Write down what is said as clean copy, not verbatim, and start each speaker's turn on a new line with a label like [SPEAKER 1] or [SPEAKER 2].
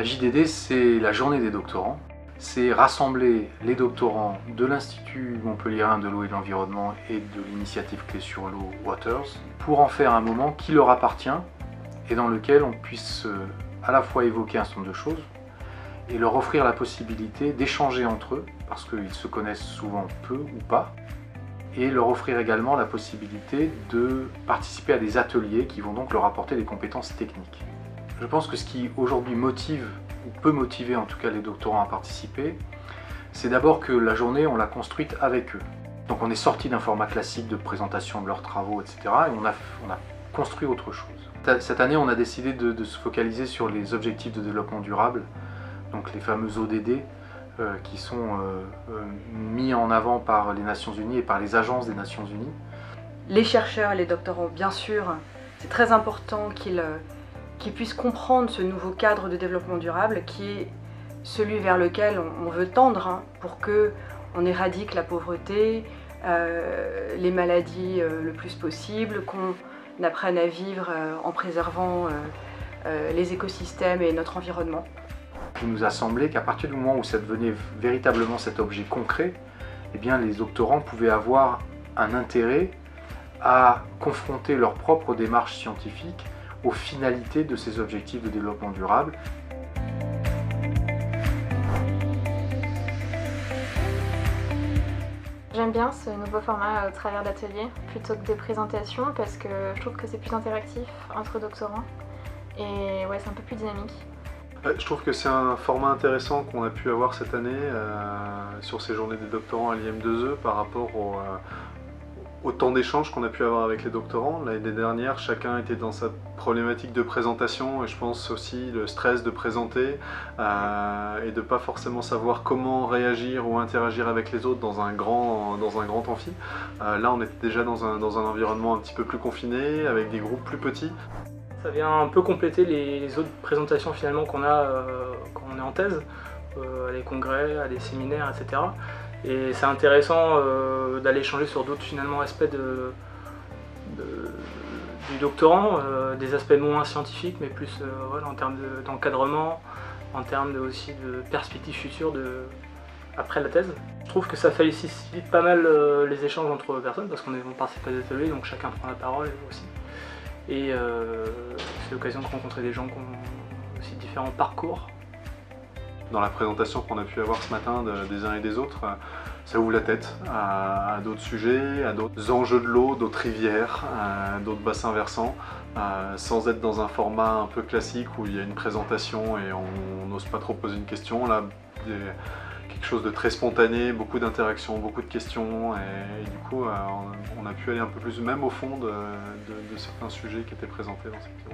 [SPEAKER 1] JDD, c'est la journée des doctorants. C'est rassembler les doctorants de l'Institut Montpelliérain de l'eau et de l'environnement et de l'initiative Clé sur l'eau Waters pour en faire un moment qui leur appartient et dans lequel on puisse à la fois évoquer un certain nombre de choses et leur offrir la possibilité d'échanger entre eux, parce qu'ils se connaissent souvent peu ou pas, et leur offrir également la possibilité de participer à des ateliers qui vont donc leur apporter des compétences techniques. Je pense que ce qui aujourd'hui motive, ou peut motiver en tout cas les doctorants à participer, c'est d'abord que la journée, on l'a construite avec eux. Donc on est sorti d'un format classique de présentation de leurs travaux, etc. et on a construit autre chose. Cette année, on a décidé de se focaliser sur les objectifs de développement durable, donc les fameux ODD, qui sont mis en avant par les Nations Unies et par les agences des Nations Unies.
[SPEAKER 2] Les chercheurs et les doctorants, bien sûr, c'est très important qu'ils puissent comprendre ce nouveau cadre de développement durable qui est celui vers lequel on veut tendre pour qu'on éradique la pauvreté, les maladies le plus possible, qu'on apprenne à vivre en préservant les écosystèmes et notre environnement.
[SPEAKER 1] Il nous a semblé qu'à partir du moment où ça devenait véritablement cet objet concret, eh bien, les doctorants pouvaient avoir un intérêt à confronter leur propre démarche scientifique aux finalités de ces objectifs de développement durable.
[SPEAKER 3] J'aime bien ce nouveau format au travers d'ateliers plutôt que des présentations parce que je trouve que c'est plus interactif entre doctorants et ouais, c'est un peu plus dynamique.
[SPEAKER 4] Je trouve que c'est un format intéressant qu'on a pu avoir cette année sur ces journées des doctorants à l'IM2E par rapport au temps d'échange qu'on a pu avoir avec les doctorants. L'année dernière, chacun était dans sa problématique de présentation et je pense aussi le stress de présenter et de ne pas forcément savoir comment réagir ou interagir avec les autres dans un grand amphi. Là, on était déjà dans un environnement un petit peu plus confiné, avec des groupes plus petits.
[SPEAKER 5] Ça vient un peu compléter les autres présentations finalement qu'on a quand on est en thèse, à des congrès, à des séminaires, etc. Et c'est intéressant d'aller échanger sur d'autres finalement aspects du doctorant, des aspects moins scientifiques, mais plus voilà, en termes d'encadrement, en termes aussi de perspectives futures après la thèse. Je trouve que ça facilite pas mal les échanges entre personnes parce qu'on participe à des ateliers, donc chacun prend la parole aussi. Et c'est l'occasion de rencontrer des gens qui ont aussi différents parcours.
[SPEAKER 4] Dans la présentation qu'on a pu avoir ce matin des uns et des autres, ça ouvre la tête à d'autres sujets, à d'autres enjeux de l'eau, d'autres rivières, d'autres bassins versants, sans être dans un format un peu classique où il y a une présentation et on n'ose pas trop poser une question. Là, il y a quelque chose de très spontané, beaucoup d'interactions, beaucoup de questions et du coup on a pu aller un peu plus même au fond de certains sujets qui étaient présentés dans cette vidéo.